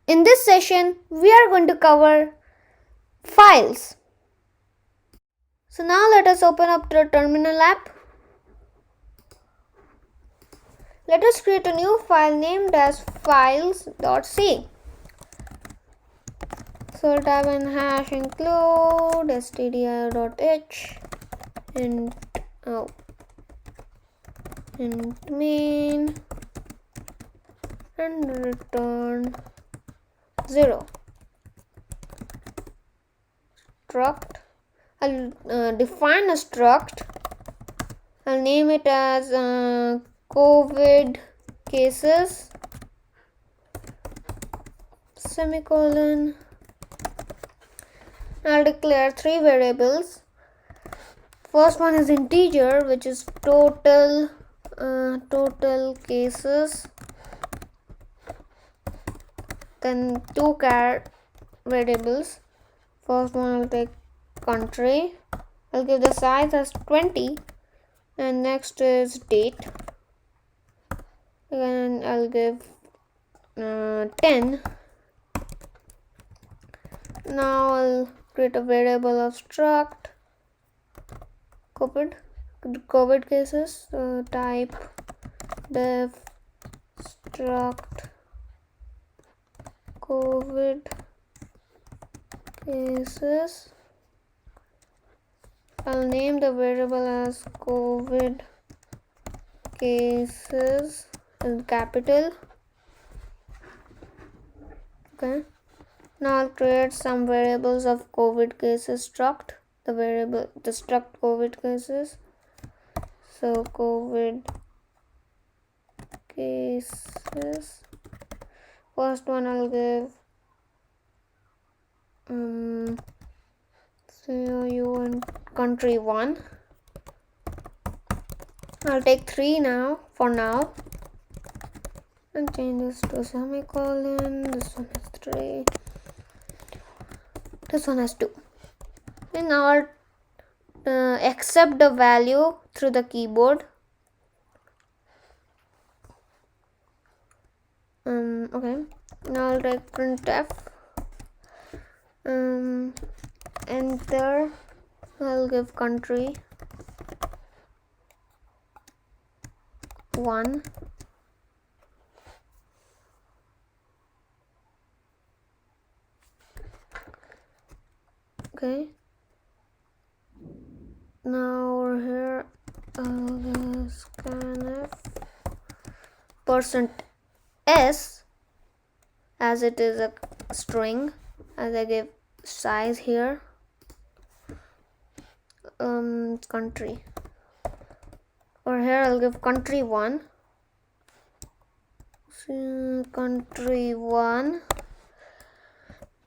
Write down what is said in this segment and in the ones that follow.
In this session, we are going to cover files. So now let us open up the terminal app. Let us create a new file named as files.c. So type in hash include stdio.h int main and return 0. Struct. I'll define a struct. I'll name it as COVID cases semicolon. I'll declare 3 variables. First one is integer, which is total cases. Then 2 variables. First one I'll take country. I'll give the size as 20, and next is date. Again I'll give 10. Now I'll create a variable of struct COVID cases. So type def struct COVID cases. I'll name the variable as COVID cases in capital. Okay. Now I'll create some variables of COVID cases struct. The struct COVID cases. So COVID cases. First one I'll give COU and country 1. I'll take 3 now for now and change this to semicolon. This one has 3. This one has 2. And now I'll accept the value through the keyboard. Okay. Now I'll take printf. Enter. I'll give country 1. Okay. Now over here I'll give scanf %s as it is a string, as I give size here. Country. Over here I'll give country 1. So country 1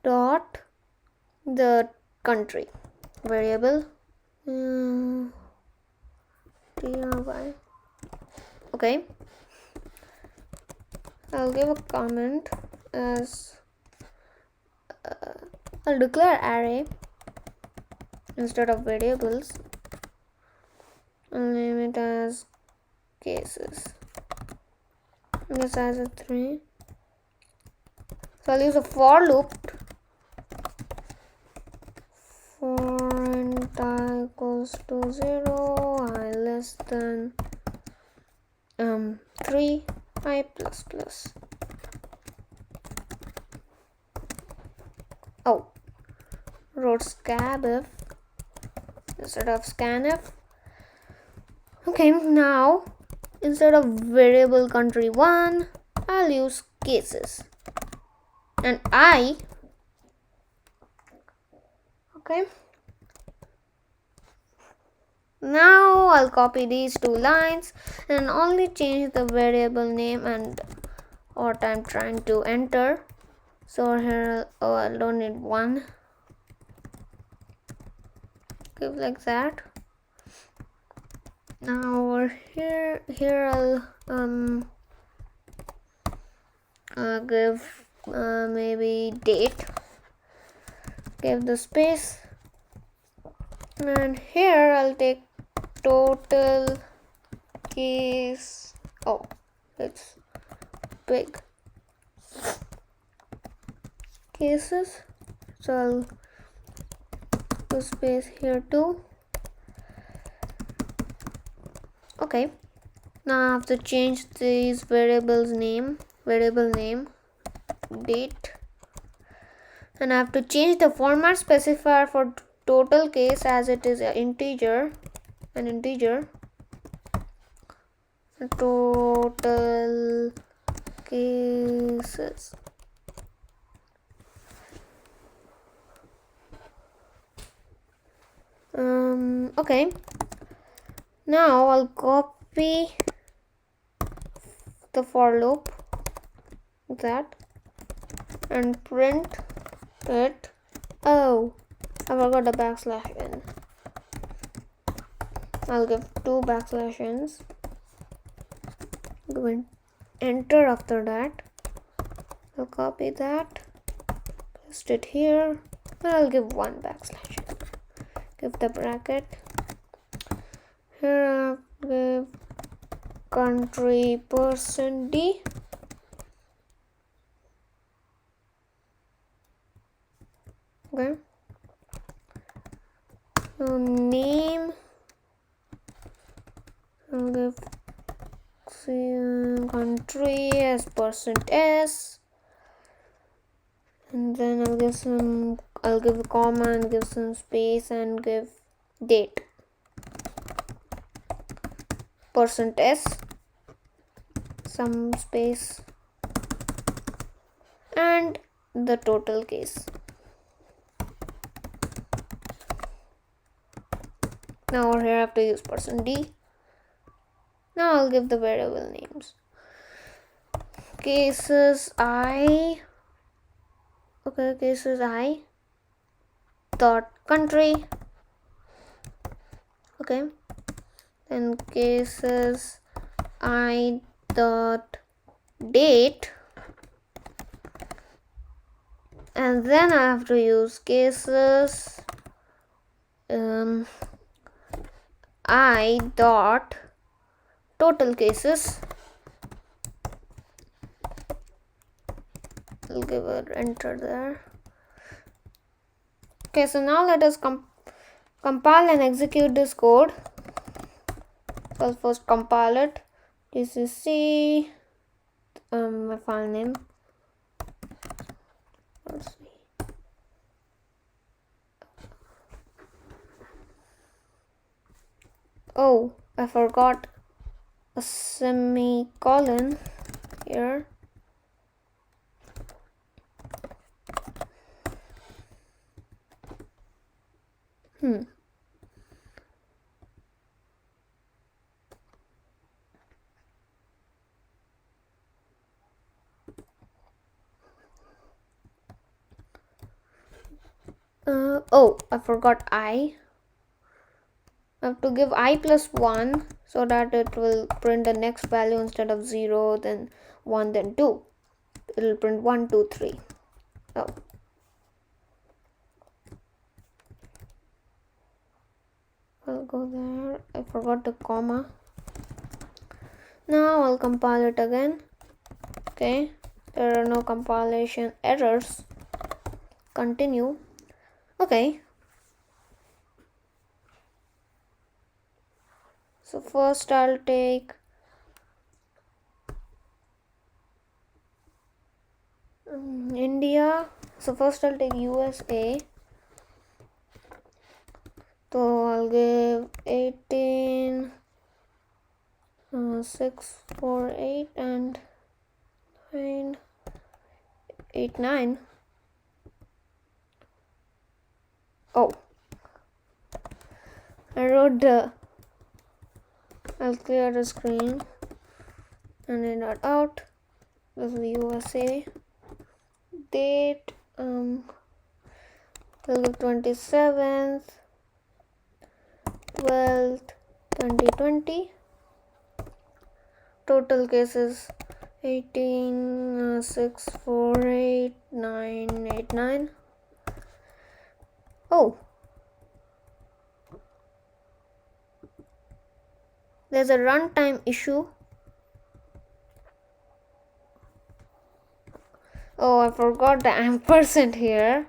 dot the country variable try. Okay. I'll give a comment as I'll declare array instead of variables. I'll name it as cases. And the size is 3. So I'll use a for loop. For int I equals to 0, I less than 3, I plus plus. Oh, wrote scabif instead of scanf. Okay, now instead of variable country 1, I'll use cases and I. Okay. Now I'll copy these 2 lines and only change the variable name and what I'm trying to enter. So here, I don't need 1. Give like that. Now over here I'll give maybe date. Give the space, and here I'll take total case. Oh, it's big. cases, so I'll put space here too. Okay, now I have to change these variable name, date, and I have to change the format specifier for total case as it is an integer, total cases. Okay, now I'll copy the for loop that and print it. Oh, I forgot the backslash n. I'll give 2 backslash n's, give enter after that. I'll copy that, paste it here, and I'll give 1 backslash n. Give the bracket. Here I'll give country %d. Okay. So name, I'll give country as %s, and then I'll give a comma and give some space and give date %s, some space, and the total case. Now over here I have to use %d. Now I'll give the variable names. Cases I. Okay, cases I dot country. Okay, then cases I dot date, and then I have to use cases I dot total cases. I'll give an enter there. Okay, so now let us compile and execute this code. I'll first compile it. This is C, my file name. Let's see. Oh, I forgot a semicolon here. Oh, I forgot I have to give I plus 1 so that it will print the next value instead of 0, then 1, then 2. It will print 1, 2, 3. Oh. I'll go there. I forgot the comma. Now I'll compile it again. Okay. There are no compilation errors. Continue. Okay. So first I'll take India. So first I'll take USA. So I'll give 18, 6, 4, 8 and 9, 8, 9. Oh, I wrote the, I'll clear the screen and then dot out. This is USA. Date, we'll give 27th, 12th, 2020. Total cases 18, 6, 4, 8, 9, 8, 9. Oh, there's a runtime issue. Oh, I forgot the ampersand here.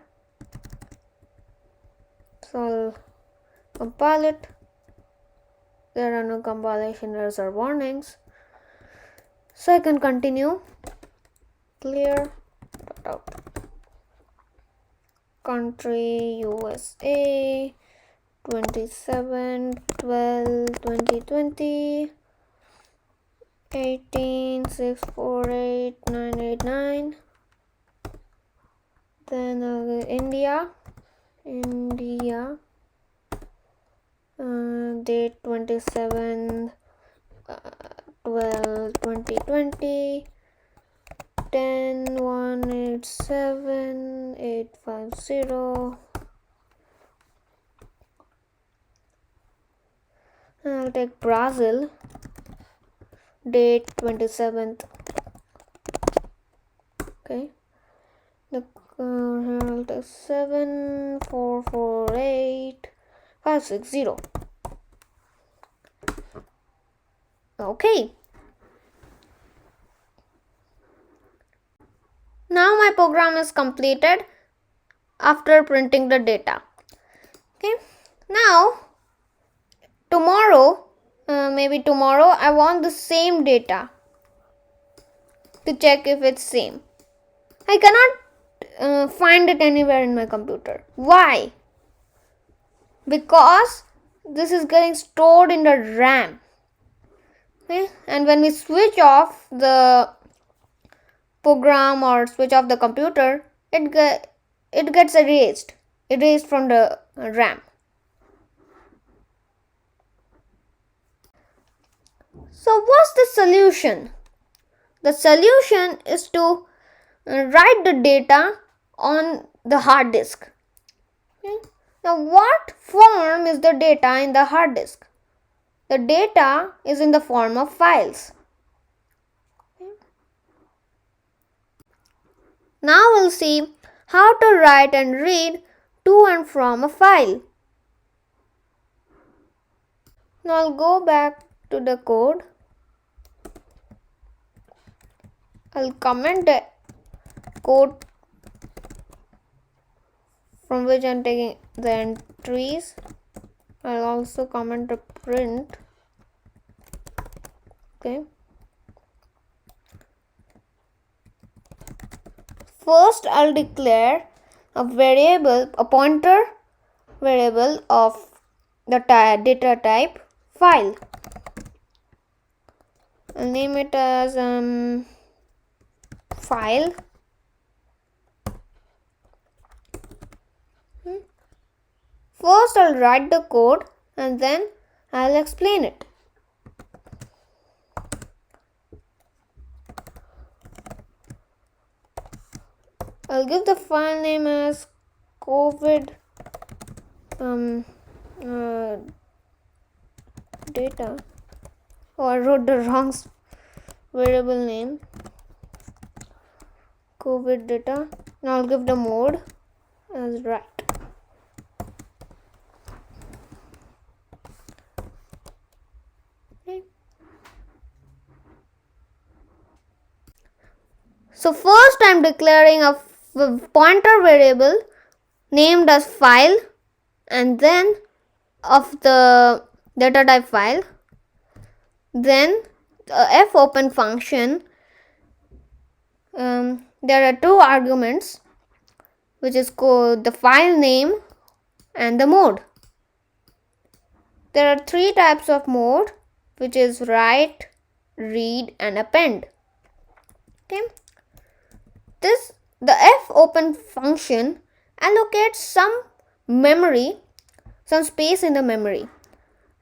So I'll compile it. There are no compilation errors or warnings. So I can continue. Clear. Out. Country USA 27/12/2020 18,648,989. Then India date 27/12/2020 10,187,850. I'll take Brazil, date 27th. Okay. Here I'll take 7,448,560. Okay. Now my program is completed after printing the data. Okay. Now tomorrow, I want the same data to check if it's same. I cannot find it anywhere in my computer. Why? Because this is getting stored in the RAM. Okay? And when we switch off the program or switch off the computer, it gets erased from the RAM. So what's the solution? The solution is to write the data on the hard disk. Okay? Now what form is the data in the hard disk? The data is in the form of files. Okay? Now we'll see how to write and read to and from a file. Now I'll go back to the code. I'll comment the code from which I'm taking the entries. I'll also comment the print. Okay. First, I'll declare a pointer variable of the data type file. I'll name it as file. First, I'll write the code and then I'll explain it. I'll give the file name as COVID data. Oh, I wrote the wrong variable name. COVID data. Now I'll give the mode as write. Okay. So first I'm declaring a pointer variable named as file and then of the data type file. Then the fopen function, there are two arguments, which is called the file name and the mode. There are three types of mode, which is write, read and append. Okay. The fopen function allocates some space in the memory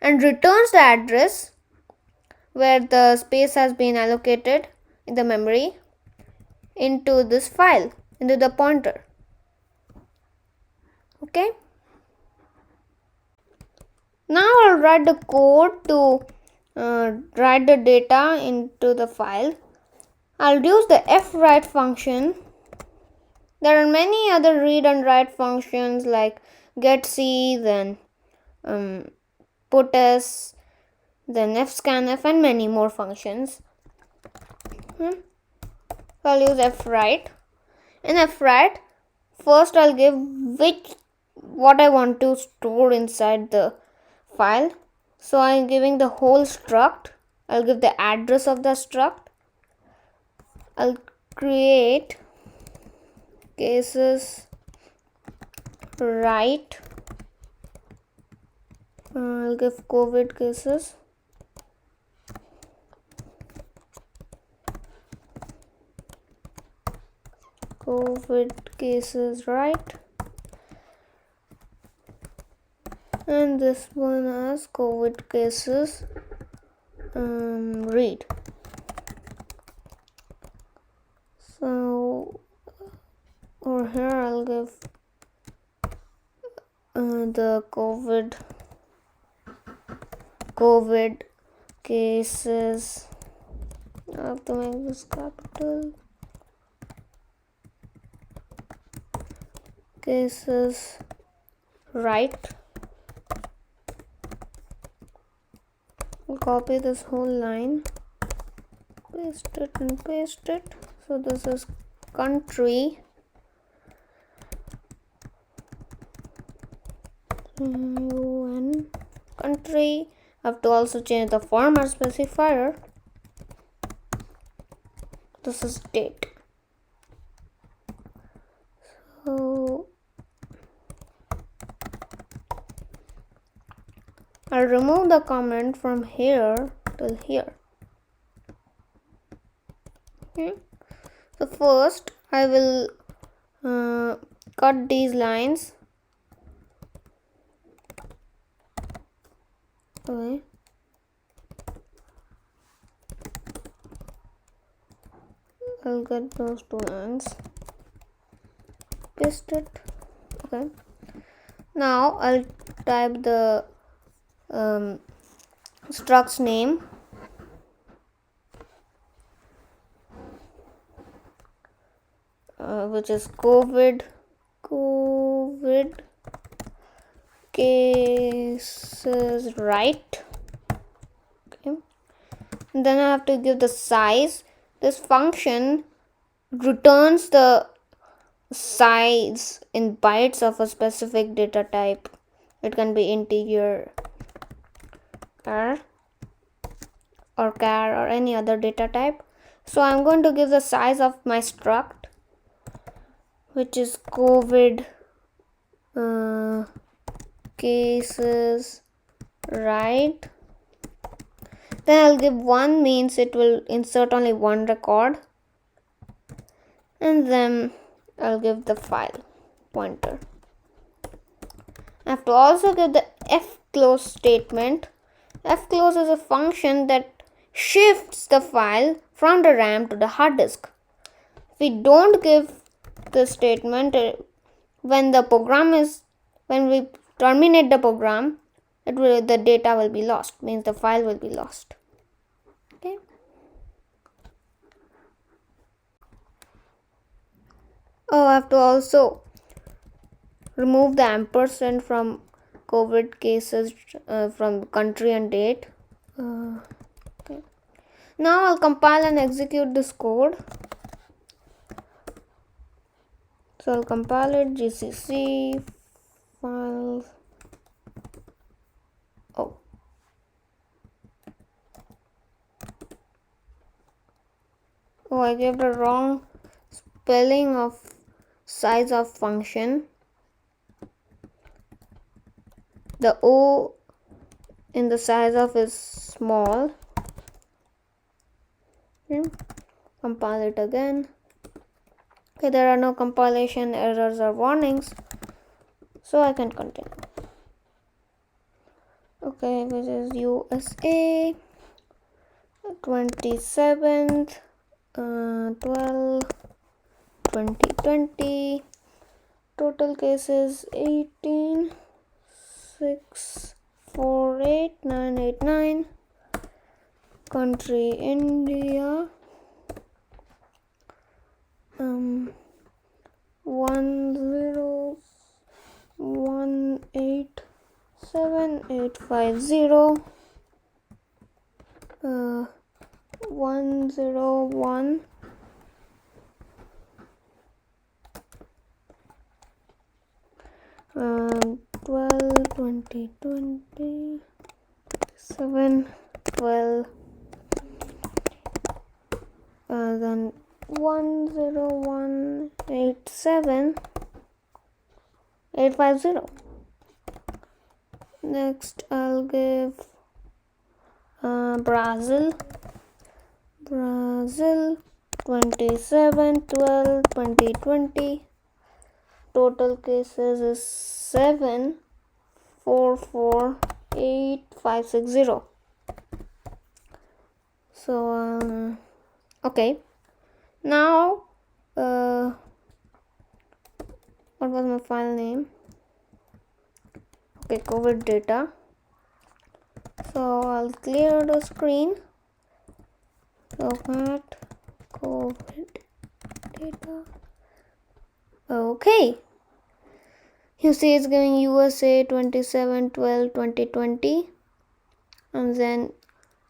and returns the address where the space has been allocated in the memory into this file, into the pointer. Okay. Now I'll write the code to write the data into the file. I'll use the fwrite function. There are many other read and write functions like getC, then putS, then fscanf and many more functions. I'll use fwrite. In a thread, first I'll give what I want to store inside the file. So I'm giving the whole struct. I'll give the address of the struct. I'll create cases write. I'll give COVID cases. COVID cases write. And this one as COVID cases read. So over here I'll give the COVID cases. I have to make this capital. Cases write. I'll copy this whole line, paste it and paste it. So this is country. UN country. I have to also change the format specifier. This is date. So I'll remove the comment from here till here. Okay. So first I will cut these lines. Okay. I'll get those two lines. Paste it. Okay. Now I'll type the struct's name. Which is COVID cases write. Okay. And then I have to give the size. This function returns the size in bytes of a specific data type. It can be integer, char or char or any other data type. So I'm going to give the size of my struct, which is COVID cases write. Then I'll give 1 means it will insert only one record, and then I'll give the file pointer. I have to also give the fclose statement. Fclose is a function that shifts the file from the RAM to the hard disk. If we don't give this statement, when we terminate the program, the data will be lost, means the file will be lost. Okay. I have to also remove the ampersand from COVID cases from country and date. Okay. Now I'll compile and execute this code. So I'll compile it, gcc files. I gave the wrong spelling of size of function. The O in the size of is small. Okay. Compile it again. Okay, there are no compilation errors or warnings, so I can continue. Okay, which is USA 27th 12 2020. Total cases 18 648,989. Country India. 10187,850. 101 12 20 20 7 12 then 10187 850. Next I'll give Brazil 27 12 2020. Total cases is 7448560. So okay, now what was my file name? Okay, COVID data. So I'll clear the screen. Format COVID data. Okay, you see it's giving USA 27 12 2020 and then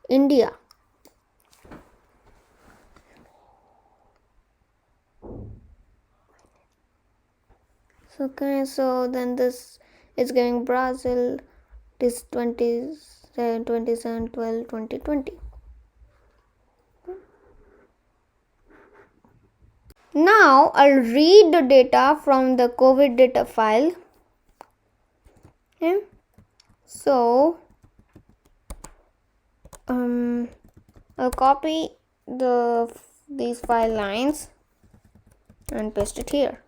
India. Okay, so then this is giving Brazil, this 27 12 2020. Now I'll read the data from the COVID data file. Okay, so I'll copy these file lines and paste it here.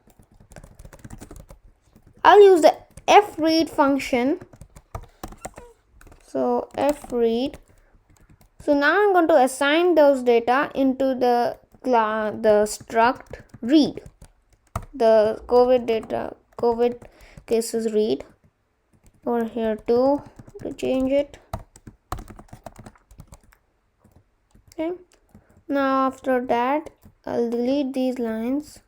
I'll use the fread function. So fread. So now I'm going to assign those data into the struct read. The COVID data, COVID cases read. Over here too to change it. Okay. Now after that, I'll delete these lines.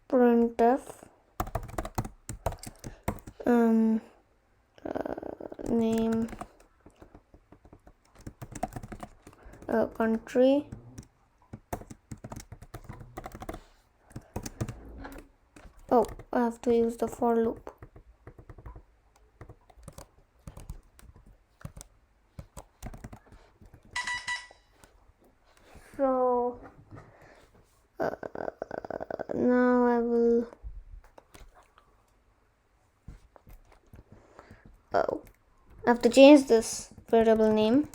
Printf name country I have to use the for loop. So now I will I have to change this variable name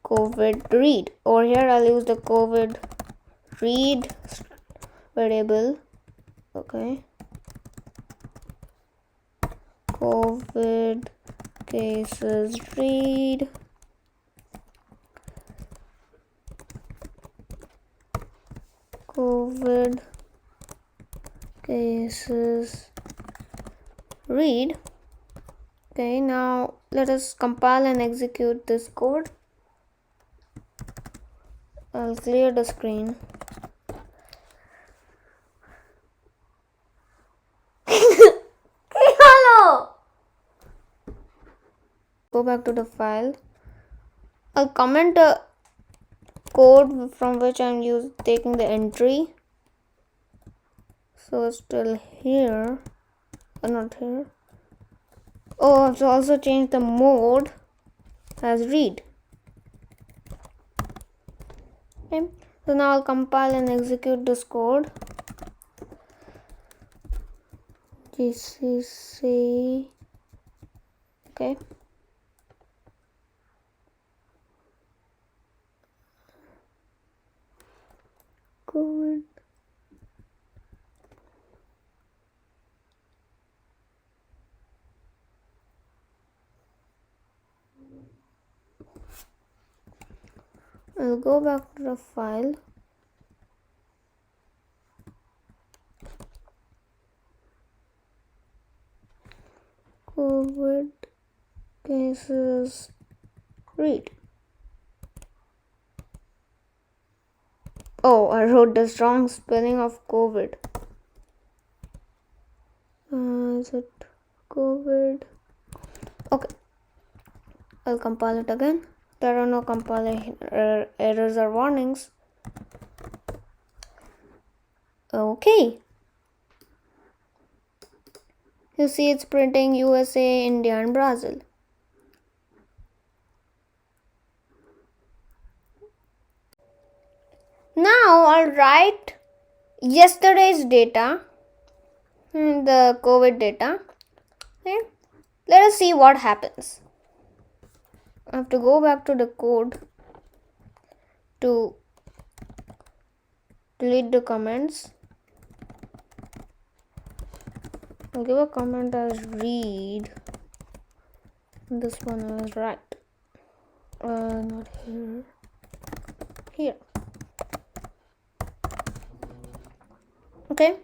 COVID read. Over here I'll use the COVID read variable. Okay, COVID cases read COVID cases read. Okay, now let us compile and execute this code. I'll clear the screen. Hello. Go back to the file. I'll comment the code from which I'm taking the entry. So it's still here, not here. I have to also change the mode as read. Okay, so now I'll compile and execute this code. GCC. Okay. Good. I'll go back to the file. COVID cases read. I wrote the wrong spelling of COVID. Is it COVID? Okay, I'll compile it again. There are no compilation errors or warnings. Okay. You see it's printing USA, India and Brazil. Now I'll write yesterday's data, the COVID data. Okay. Let us see what happens. I have to go back to the code to delete the comments. I'll give a comment as read. This one is right. Not here. Here. Okay.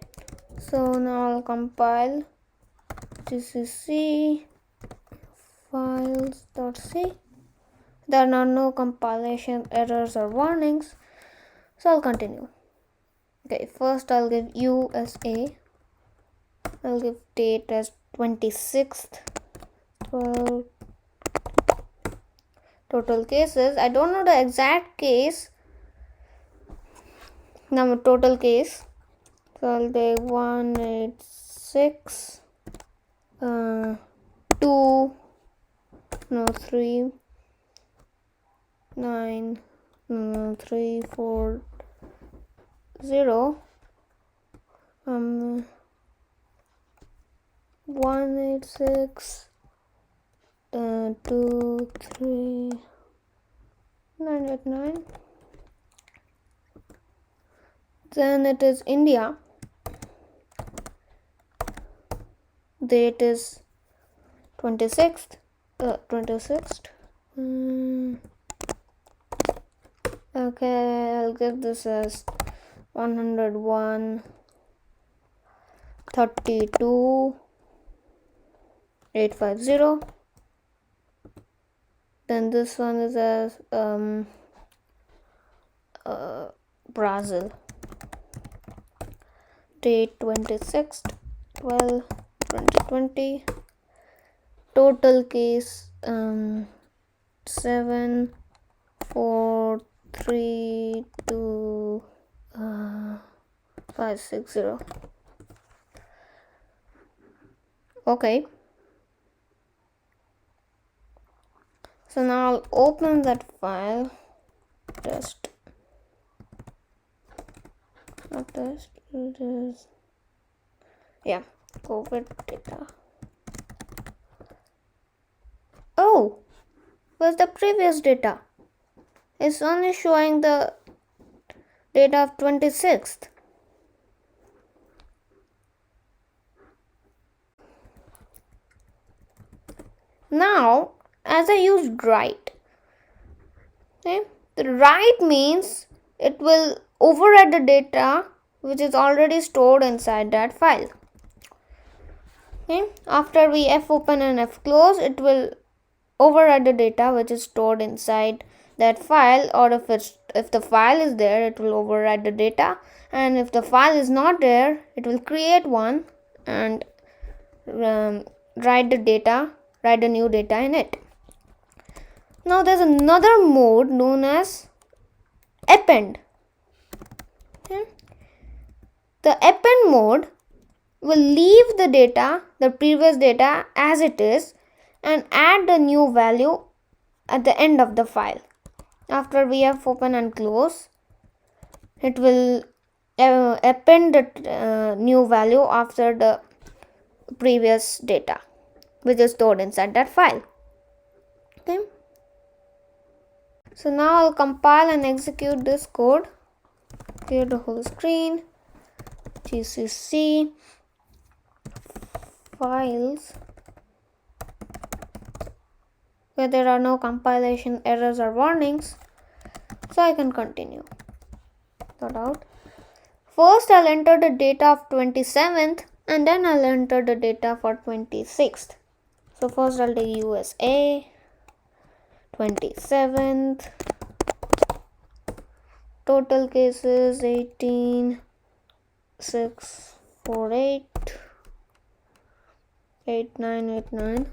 So now I'll compile gcc files.c. There are no compilation errors or warnings. So I'll continue. Okay, first I'll give USA. I'll give date as 26th. 12. Total cases. I don't know the exact case. Number total case. So I'll take 186. 2. No 3. 9. No 3 4 0. 186. 2 3 989. Then it is India. Date is 26th. 26th. Okay, I'll give this as 101 32 850. Then this one is as Brazil. Date 26th 12 2020. Total case 7 4 3 2 5 6 0. Okay. So now I'll open that file. Test. Not test. It is. Yeah. COVID data. Oh, where's the previous data? It's only showing the data of 26th. Now, as I used write, okay, the write means it will overwrite the data which is already stored inside that file. Okay, after we fopen and fclose, it will overwrite the data which is stored inside that file, or if the file is there, it will overwrite the data, and if the file is not there, it will create one and write the new data in it. Now there's another mode known as append. Okay. The append mode will leave the data, the previous data as it is, and add the new value at the end of the file. After we have open and close, it will append the new value after the previous data which is stored inside that file. Okay. So now I'll compile and execute this code. Clear the whole screen. GCC files where there are no compilation errors or warnings, so I can continue that out. First I'll enter the data of 27th and then I'll enter the data for 26th. So first I'll take USA 27th. Total cases 18 648 8989.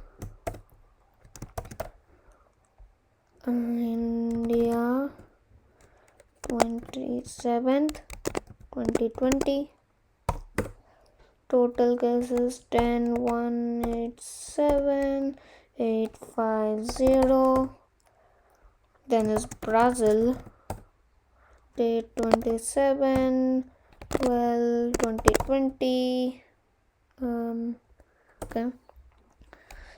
India 27th 2020. Total cases 10 187 850. Then is Brazil. Date 27 12 2020. Okay.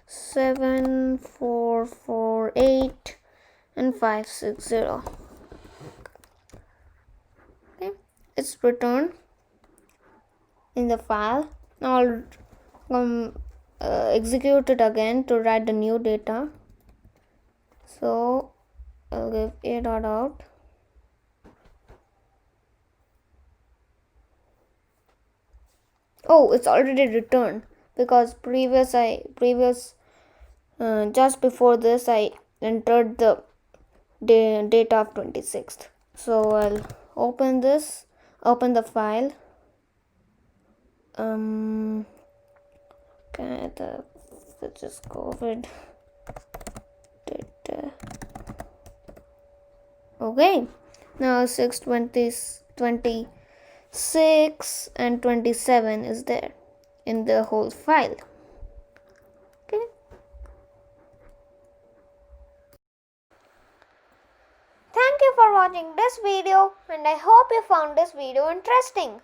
7448 and 560. Okay, it's returned in the file. Now I'll execute it again to write the new data. So I'll give a.out. Oh, it's already returned because just before this I entered the date of 26th. So I'll open the file. Okay, which is COVID data. Okay, now 6/20/26 and 27 is there in the whole file. Okay. Thank you for watching this video, and I hope you found this video interesting.